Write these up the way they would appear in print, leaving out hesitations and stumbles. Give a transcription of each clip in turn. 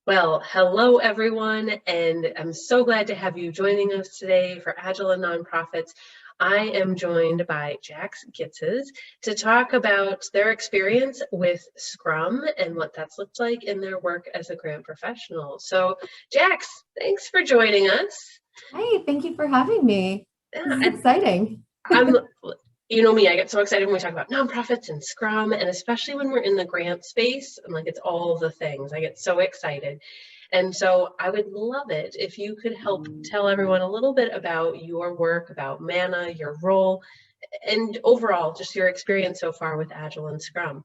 Well, hello everyone, and I'm so glad to have you joining us today for Agile and Nonprofits. I am joined by Jacquelyn Gitzes to talk about their experience with Scrum and what that's looked like in their work as a grant professional. So, Jax, thanks for joining us. Hi, thank you for having me. This is Yeah, exciting. I'm, you know me, I get so excited when we talk about nonprofits and Scrum, and especially when we're in the grant space, I'm like, it's all the things. I get so excited. And so I would love it if you could help tell everyone a little bit about your work, about MANNA, your role, and overall, just your experience so far with Agile and Scrum.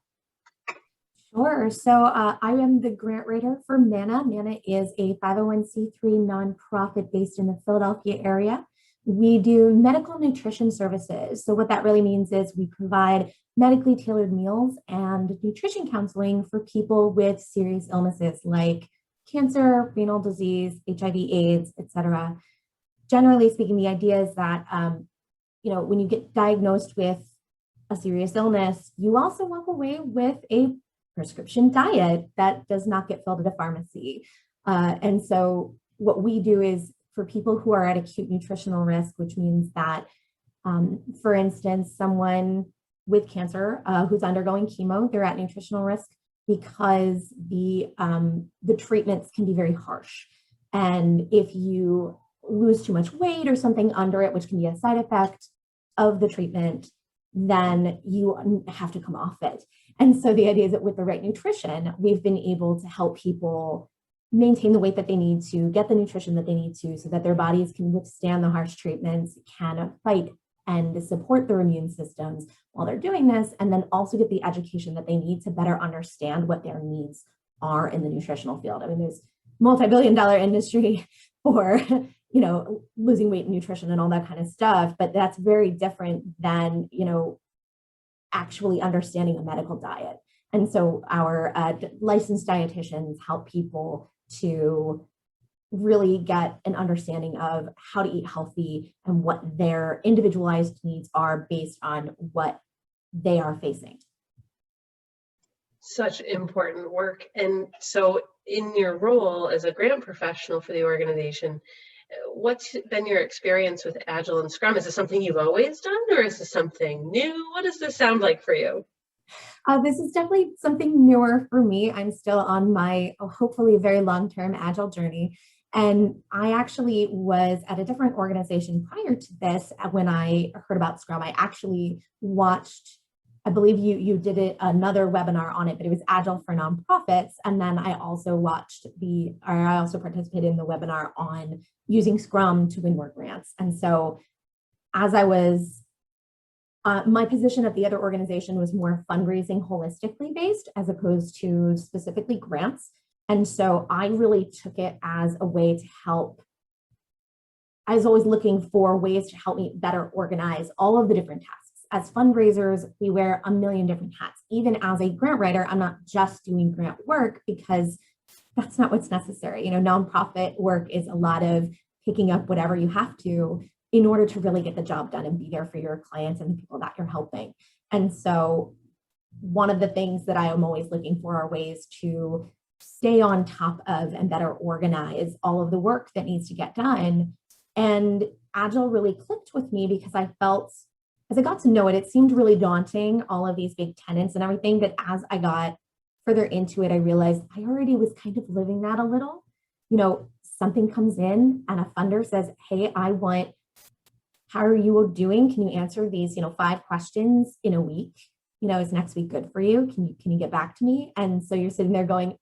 Sure. I am the grant writer for MANNA. MANNA is a 501c3 nonprofit based in the Philadelphia area. We do medical nutrition services. So what that really means is we provide medically tailored meals and nutrition counseling for people with serious illnesses like cancer, renal disease, HIV/AIDS, etc. Generally speaking, the idea is that when you get diagnosed with a serious illness, you also walk away with a prescription diet that does not get filled at a pharmacy. And so what we do is for people who are at acute nutritional risk, which means that, for instance, someone with cancer who's undergoing chemo, they're at nutritional risk because the treatments can be very harsh. And if you lose too much weight or something under it, which can be a side effect of the treatment, then you have to come off it. And so the idea is that with the right nutrition, we've been able to help people maintain the weight that they need to, get the nutrition that they need to, so that their bodies can withstand the harsh treatments, can fight and support their immune systems while they're doing this, and then also get the education that they need to better understand what their needs are in the nutritional field. I mean, there's multi-billion-dollar industry for losing weight and nutrition and all that kind of stuff, but that's very different than actually understanding a medical diet. And so our licensed dietitians help people to really get an understanding of how to eat healthy and what their individualized needs are based on what they are facing. Such important work. And so in your role as a grant professional for the organization, what's been your experience with Agile and Scrum? Is this something you've always done, or is this something new? What does this sound like for you? This is definitely something newer for me. I'm still on my hopefully very long-term Agile journey. And I actually was at a different organization prior to this. When I heard about Scrum, I actually watched, I believe you did another webinar on it, but it was Agile for Nonprofits. And then I also I also participated in the webinar on using Scrum to win more grants. And so as I was, my position at the other organization was more fundraising holistically based as opposed to specifically grants. And so I really took it as a way to help. I was always looking for ways to help me better organize all of the different tasks. As fundraisers, we wear a million different hats. Even as a grant writer, I'm not just doing grant work because that's not what's necessary. Nonprofit work is a lot of picking up whatever you have to in order to really get the job done and be there for your clients and the people that you're helping. And so one of the things that I am always looking for are ways to stay on top of and better organize all of the work that needs to get done. And Agile really clicked with me because I felt, as I got to know it, it seemed really daunting, all of these big tenets and everything. But as I got further into it, I realized I already was kind of living that a little. Something comes in and a funder says, hey, how are you doing? Can you answer these, 5 questions in a week? Is next week good for you? Can you get back to me? And so you're sitting there going,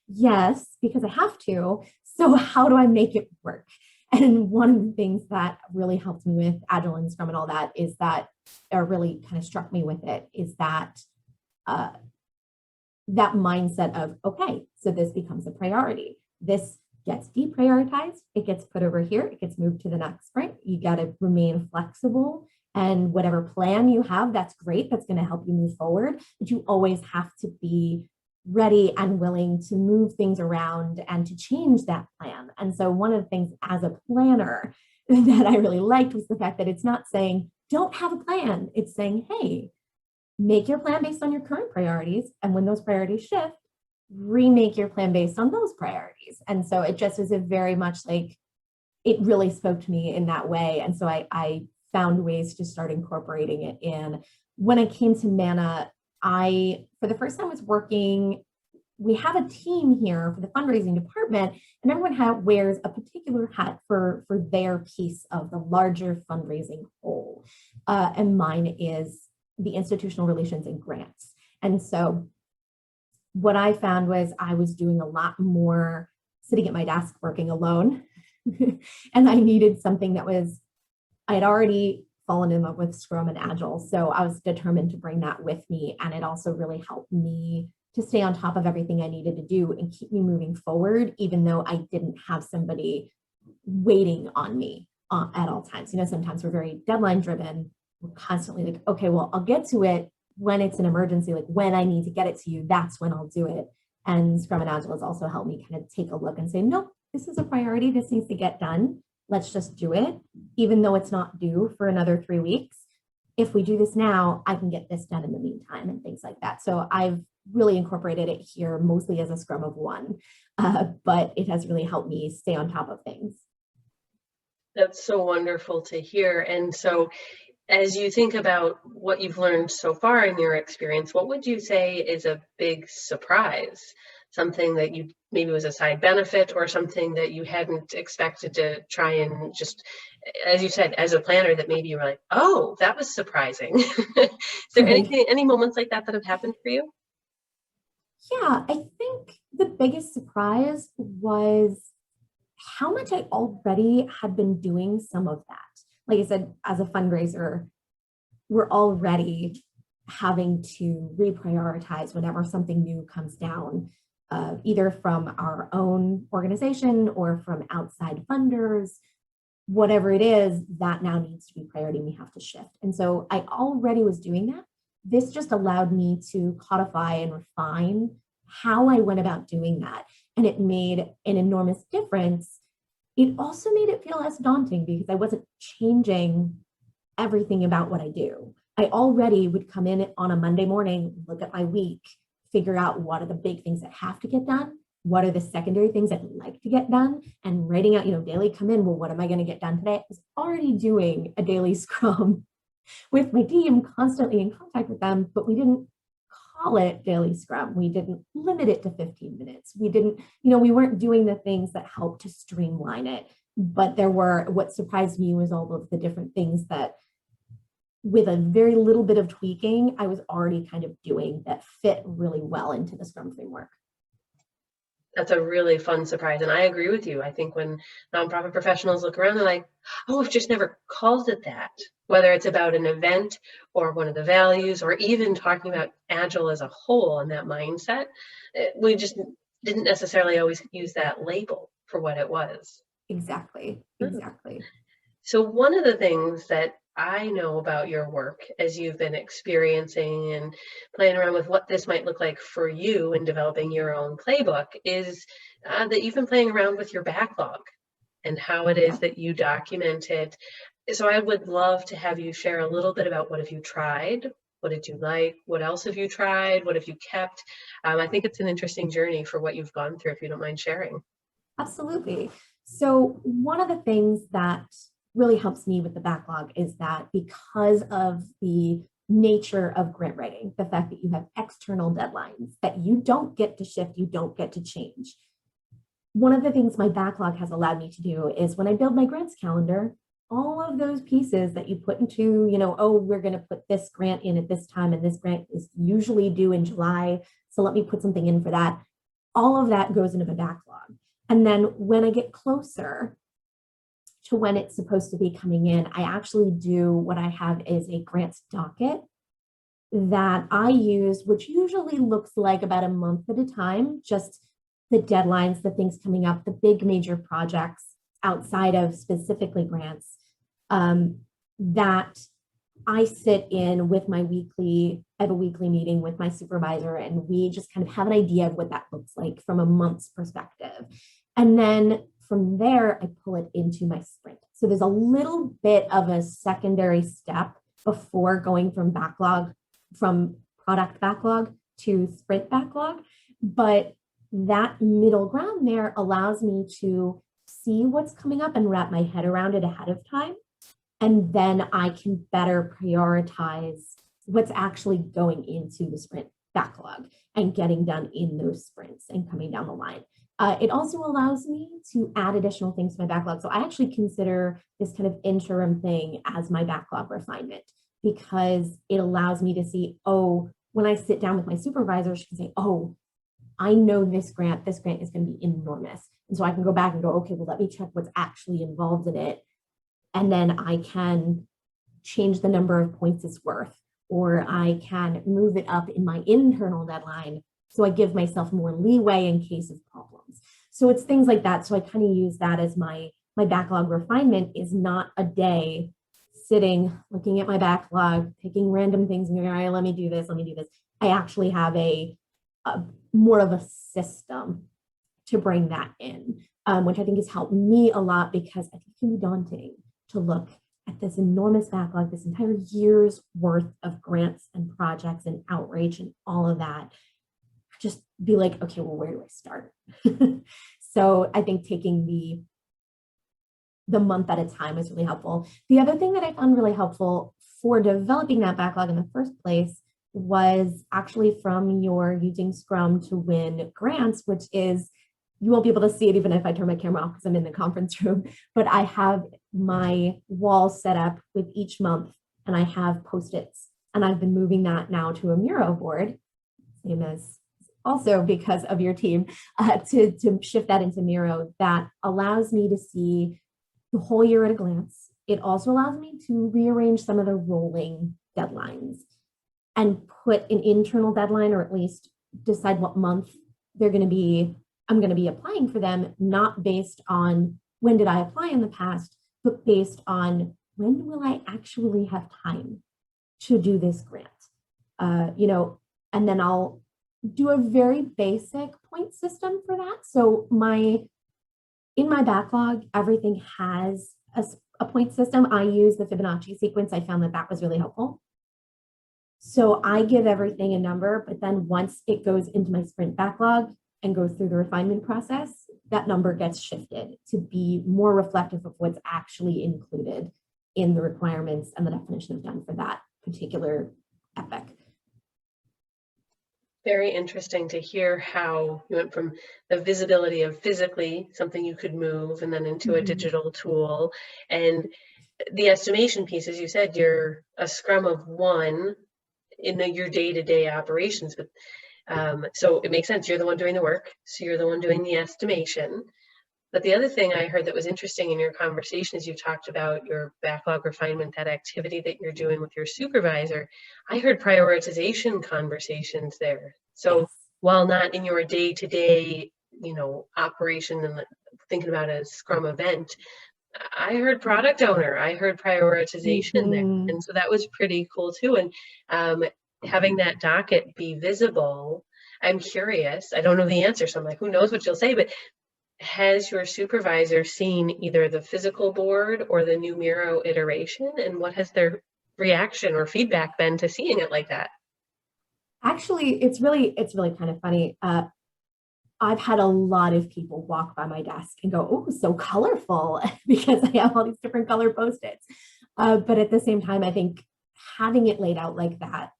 yes, because I have to. So how do I make it work? And one of the things that really helped me with Agile and Scrum and all that is that, or really kind of struck me with it, is that that mindset of, okay, so this becomes a priority. This gets deprioritized, it gets put over here, it gets moved to the next sprint. You got to remain flexible, and whatever plan you have, that's great, that's going to help you move forward, but you always have to be ready and willing to move things around and to change that plan. And so one of the things as a planner that I really liked was the fact that it's not saying, don't have a plan. It's saying, hey, make your plan based on your current priorities. And when those priorities shift, remake your plan based on those priorities. And so it just was a very much like, it really spoke to me in that way. And so I found ways to start incorporating it in. When I came to MANNA, I, for the first time, was working. We have a team here for the fundraising department, and everyone wears a particular hat for their piece of the larger fundraising whole. And mine is the institutional relations and grants. And so what I found was I was doing a lot more sitting at my desk working alone. And I needed something that was, I had already fallen in love with Scrum and Agile. So I was determined to bring that with me. And it also really helped me to stay on top of everything I needed to do and keep me moving forward, even though I didn't have somebody waiting on me at all times. You know, sometimes we're very deadline driven. We're constantly like, okay, well, I'll get to it when it's an emergency, like when I need to get it to you, that's when I'll do it. And Scrum and Agile has also helped me kind of take a look and say, nope, this is a priority. This needs to get done. Let's just do it, even though it's not due for another 3 weeks. If we do this now, I can get this done in the meantime and things like that. So I've really incorporated it here mostly as a Scrum of one, but it has really helped me stay on top of things. That's so wonderful to hear. And so as you think about what you've learned so far in your experience, what would you say is a big surprise? Something that you maybe was a side benefit or something that you hadn't expected to try and just, as you said, as a planner that maybe you were like, oh, that was surprising. Is there any moments like that that have happened for you? Yeah, I think the biggest surprise was how much I already had been doing some of that. Like I said, as a fundraiser, we're already having to reprioritize whenever something new comes down, either from our own organization or from outside funders. Whatever it is, that now needs to be priority and we have to shift. And so I already was doing that. This just allowed me to codify and refine how I went about doing that. And it made an enormous difference. It also made it feel less daunting because I wasn't changing everything about what I do. I already would come in on a Monday morning, look at my week, figure out what are the big things that have to get done, what are the secondary things I'd like to get done, and writing out, daily come in, well, what am I going to get done today? I was already doing a daily Scrum with my team, constantly in contact with them, but we didn't call it daily Scrum. We didn't limit it to 15 minutes. We didn't, we weren't doing the things that helped to streamline it. But what surprised me was all of the different things that with a very little bit of tweaking, I was already kind of doing that fit really well into the Scrum framework. That's a really fun surprise. And I agree with you. I think when nonprofit professionals look around, they're like, oh, we've just never called it that. Whether it's about an event or one of the values, or even talking about Agile as a whole and that mindset, we just didn't necessarily always use that label for what it was. Exactly. So one of the things that I know about your work as you've been experiencing and playing around with what this might look like for you in developing your own playbook is that you've been playing around with your backlog and how it is that you document it. So I would love to have you share a little bit about what have you tried? What did you like? What else have you tried? What have you kept? I think it's an interesting journey for what you've gone through, if you don't mind sharing. Absolutely. So one of the things that really helps me with the backlog is that because of the nature of grant writing, the fact that you have external deadlines that you don't get to shift, you don't get to change. One of the things my backlog has allowed me to do is when I build my grants calendar, all of those pieces that you put into, oh, we're going to put this grant in at this time, and this grant is usually due in July, so let me put something in for that. All of that goes into the backlog. And then when I get closer to when it's supposed to be coming in, I actually do what I have is a grants docket that I use, which usually looks like about a month at a time, just the deadlines, the things coming up, the big major projects outside of specifically grants that I sit in with my I have a weekly meeting with my supervisor, and we just kind of have an idea of what that looks like from a month's perspective. And then from there, I pull it into my sprint. So there's a little bit of a secondary step before going from product backlog to sprint backlog, But that middle ground there allows me to see what's coming up and wrap my head around it ahead of time. And then I can better prioritize what's actually going into the sprint backlog and getting done in those sprints and coming down the line. It also allows me to add additional things to my backlog. So I actually consider this kind of interim thing as my backlog refinement, because it allows me to see, oh, when I sit down with my supervisor, she can say, oh, I know this grant is going to be enormous. And so I can go back and go, okay, well, let me check what's actually involved in it. And then I can change the number of points it's worth, or I can move it up in my internal deadline. So I give myself more leeway in case of problems. So it's things like that. So I kind of use that as my backlog refinement is not a day sitting, looking at my backlog, picking random things and going, all right, let me do this, let me do this. I actually have a more of a system to bring that in, which I think has helped me a lot, because I think it can be daunting to look at this enormous backlog, this entire year's worth of grants and projects and outreach and all of that. Just be like, okay, well, where do I start? So I think taking the month at a time is really helpful. The other thing that I found really helpful for developing that backlog in the first place was actually from your using Scrum to win grants, which is, you won't be able to see it even if I turn my camera off because I'm in the conference room, but I have my wall set up with each month and I have Post-its, and I've been moving that now to a Miro board, same as also because of your team, to shift that into Miro. That allows me to see the whole year at a glance. It also allows me to rearrange some of the rolling deadlines and put an internal deadline, or at least decide what month they're going to be, I'm going to be applying for them, not based on when did I apply in the past, but based on when will I actually have time to do this grant. And then I'll do a very basic point system for that. So in my backlog, everything has a point system. I use the Fibonacci sequence. I found that was really helpful. So I give everything a number, but then once it goes into my sprint backlog and goes through the refinement process, that number gets shifted to be more reflective of what's actually included in the requirements and the definition of done for that particular epic. Very interesting to hear how you went from the visibility of physically something you could move and then into a digital tool, and the estimation piece, as you said, you're a scrum of one in your day-to-day operations, but so it makes sense. You're the one doing the work, so you're the one doing the estimation. But the other thing I heard that was interesting in your conversation is you talked about your backlog refinement, that activity that you're doing with your supervisor. I heard prioritization conversations there. So yes, while not in your day-to-day, operation and thinking about a Scrum event, I heard product owner, I heard prioritization there. And so that was pretty cool too. And having that docket be visible, I'm curious, I don't know the answer, so I'm like, who knows what you'll say, but has your supervisor seen either the physical board or the new Miro iteration, and what has their reaction or feedback been to seeing it like that? Actually, it's really kind of funny. I've had a lot of people walk by my desk and go, oh, so colorful, because I have all these different color Post-its. But at the same time, I think having it laid out like that,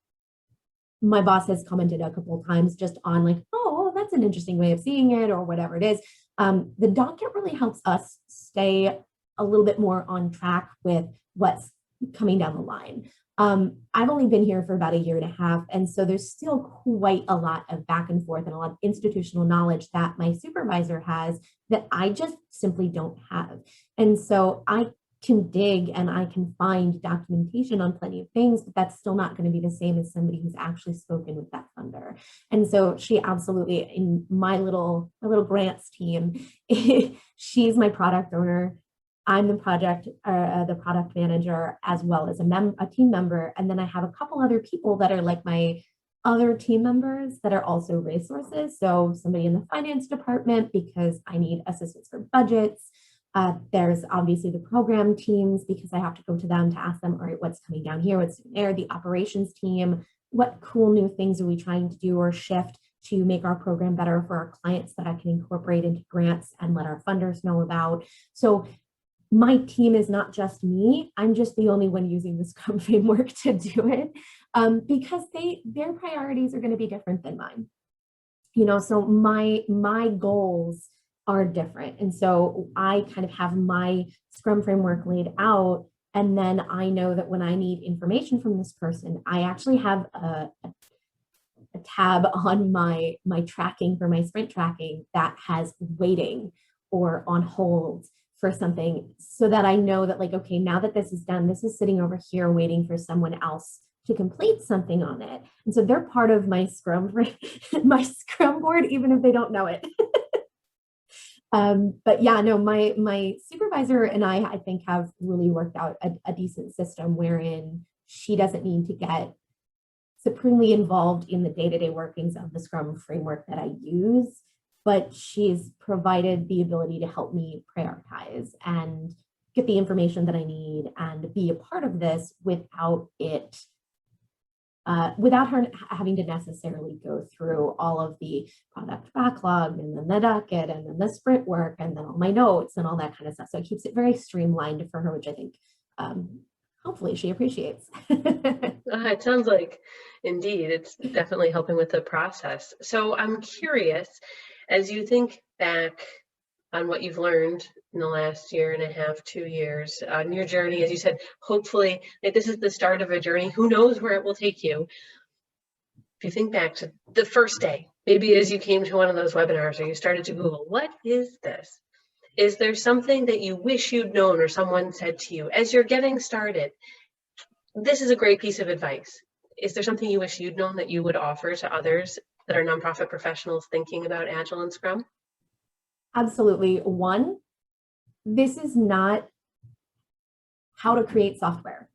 my boss has commented a couple of times just on like, oh, that's an interesting way of seeing it, or whatever it is. The docket really helps us stay a little bit more on track with what's coming down the line. I've only been here for about a year and a half, and so there's still quite a lot of back and forth and a lot of institutional knowledge that my supervisor has that I just simply don't have. And so I can dig and I can find documentation on plenty of things, but that's still not going to be the same as somebody who's actually spoken with that funder. And so she absolutely, in my little grants team, she's my product owner. I'm the product manager, as well as a team member. And then I have a couple other people that are like my other team members that are also resources. So somebody in the finance department, because I need assistance for budgets. There's obviously the program teams, because I have to go to them to ask them, all right, what's coming down here, what's there, the operations team, what cool new things are we trying to do or shift to make our program better for our clients that I can incorporate into grants and let our funders know about. So my team is not just me. I'm just the only one using the Scrum framework to do it, because their priorities are going to be different than mine. So my goals are different. And so I kind of have my Scrum framework laid out. And then I know that when I need information from this person, I actually have a tab on my tracking for my sprint tracking that has waiting or on hold for something, so that I know that, like, okay, now that this is done, this is sitting over here waiting for someone else to complete something on it. And so they're part of my Scrum board, even if they don't know it. But yeah, no, my supervisor and I think have really worked out a decent system wherein she doesn't need to get supremely involved in the day-to-day workings of the Scrum framework that I use, but she's provided the ability to help me prioritize and get the information that I need and be a part of this without her having to necessarily go through all of the product backlog and then the docket and then the sprint work and then all my notes and all that kind of stuff. So it keeps it very streamlined for her, which I think hopefully she appreciates. It sounds like, indeed, it's definitely helping with the process. So I'm curious, as you think back on what you've learned in the last year and a half, 2 years, on your journey, as you said, hopefully, like, this is the start of a journey. Who knows where it will take you? If you think back to the first day, maybe as you came to one of those webinars or you started to Google, what is this? Is there something that you wish you'd known or someone said to you as you're getting started? This is a great piece of advice. Is there something you wish you'd known that you would offer to others that are nonprofit professionals thinking about Agile and Scrum? Absolutely. One, this is not how to create software.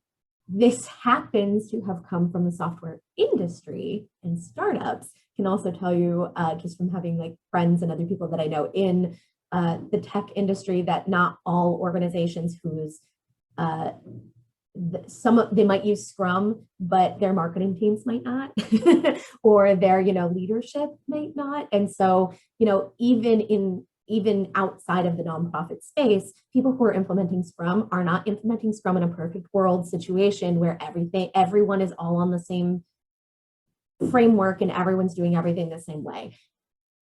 This happens to have come from the software industry, and startups can also tell you, just from having like friends and other people that I know in the tech industry, that not all organizations whose they might use Scrum, but their marketing teams might not, or their leadership might not. And so even outside of the nonprofit space, people who are implementing Scrum are not implementing Scrum in a perfect world situation where everyone is all on the same framework and everyone's doing everything the same way.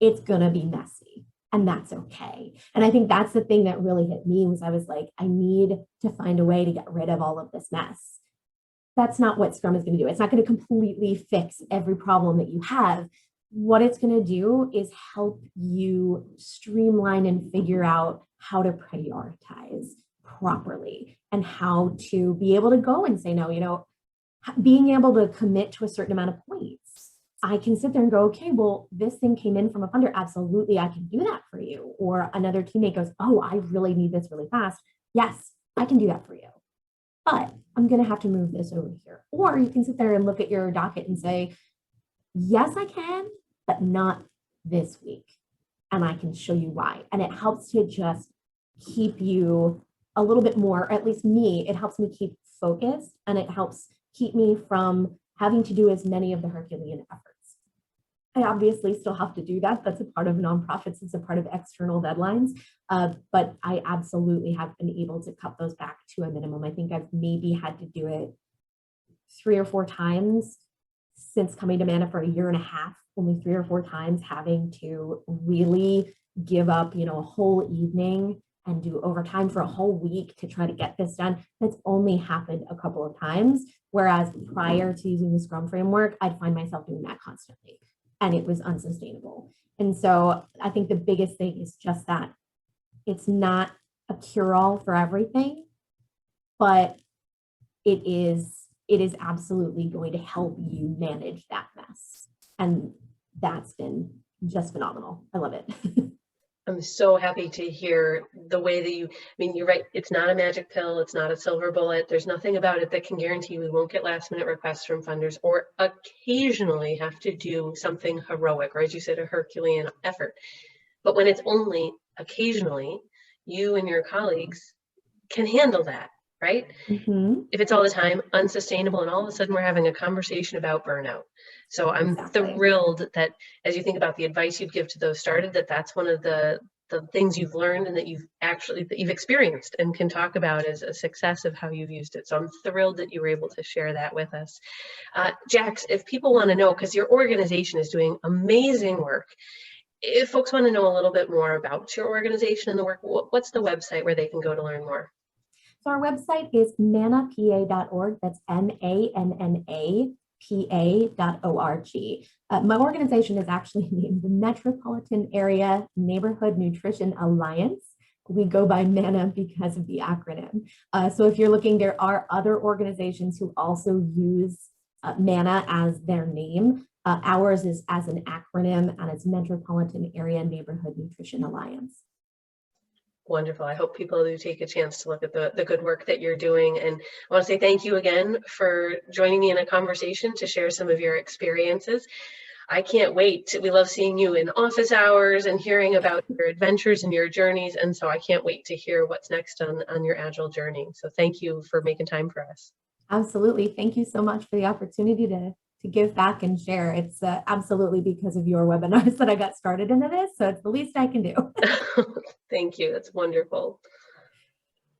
It's gonna be messy, and that's okay. And I think that's the thing that really hit me, was I was like, I need to find a way to get rid of all of this mess. That's not what Scrum is going to do. It's not going to completely fix every problem that you have. What it's going to do is help you streamline and figure out how to prioritize properly and how to be able to go and say no, being able to commit to a certain amount of points. I can sit there and go, okay, well, this thing came in from a funder. Absolutely, I can do that for you. Or another teammate goes, oh, I really need this really fast. Yes, I can do that for you. But I'm going to have to move this over here. Or you can sit there and look at your docket and say, yes, I can, but not this week. And I can show you why. And it helps to just keep you a little bit more, at least me, it helps me keep focused, and it helps keep me from having to do as many of the Herculean efforts. I obviously still have to do that. That's a part of nonprofits. It's a part of external deadlines. But I absolutely have been able to cut those back to a minimum. I think I've maybe had to do it 3 or 4 times since coming to MANNA for a year and a half, only 3 or 4 times having to really give up, a whole evening and do overtime for a whole week to try to get this done. That's only happened a couple of times. Whereas prior to using the Scrum framework, I'd find myself doing that constantly, and it was unsustainable. And so I think the biggest thing is just that it's not a cure-all for everything, but it is absolutely going to help you manage that mess. And that's been just phenomenal. I love it. I'm so happy to hear the way that you're right. It's not a magic pill. It's not a silver bullet. There's nothing about it that can guarantee we won't get last minute requests from funders or occasionally have to do something heroic, or as you said, a Herculean effort. But when it's only occasionally, you and your colleagues can handle that. right? Mhm. If it's all the time, unsustainable, and all of a sudden we're having a conversation about burnout. So I'm Exactly. thrilled that as you think about the advice you'd give to those started, that's one of the things you've learned and that you've experienced and can talk about as a success of how you've used it. So I'm thrilled that you were able to share that with us. Jax, if people want to know, because your organization is doing amazing work, if folks want to know a little bit more about your organization and the work, what's the website where they can go to learn more? So our website is mannapa.org. That's MANNAPA.org. My organization is actually named the Metropolitan Area Neighborhood Nutrition Alliance. We go by MANNA because of the acronym. So if you're looking, there are other organizations who also use MANNA as their name. Ours is as an acronym, and it's Metropolitan Area Neighborhood Nutrition Alliance. Wonderful. I hope people do take a chance to look at the good work that you're doing. And I want to say thank you again for joining me in a conversation to share some of your experiences. I can't wait. We love seeing you in office hours and hearing about your adventures and your journeys. And so I can't wait to hear what's next on your Agile journey. So thank you for making time for us. Absolutely. Thank you so much for the opportunity to give back and share. It's absolutely because of your webinars that I got started into this. So it's the least I can do. Thank you. That's wonderful.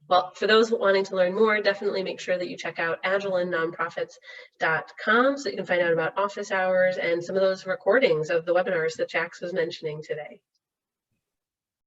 Well, for those wanting to learn more, definitely make sure that you check out agilenonprofits.com so you can find out about office hours and some of those recordings of the webinars that Jax was mentioning today.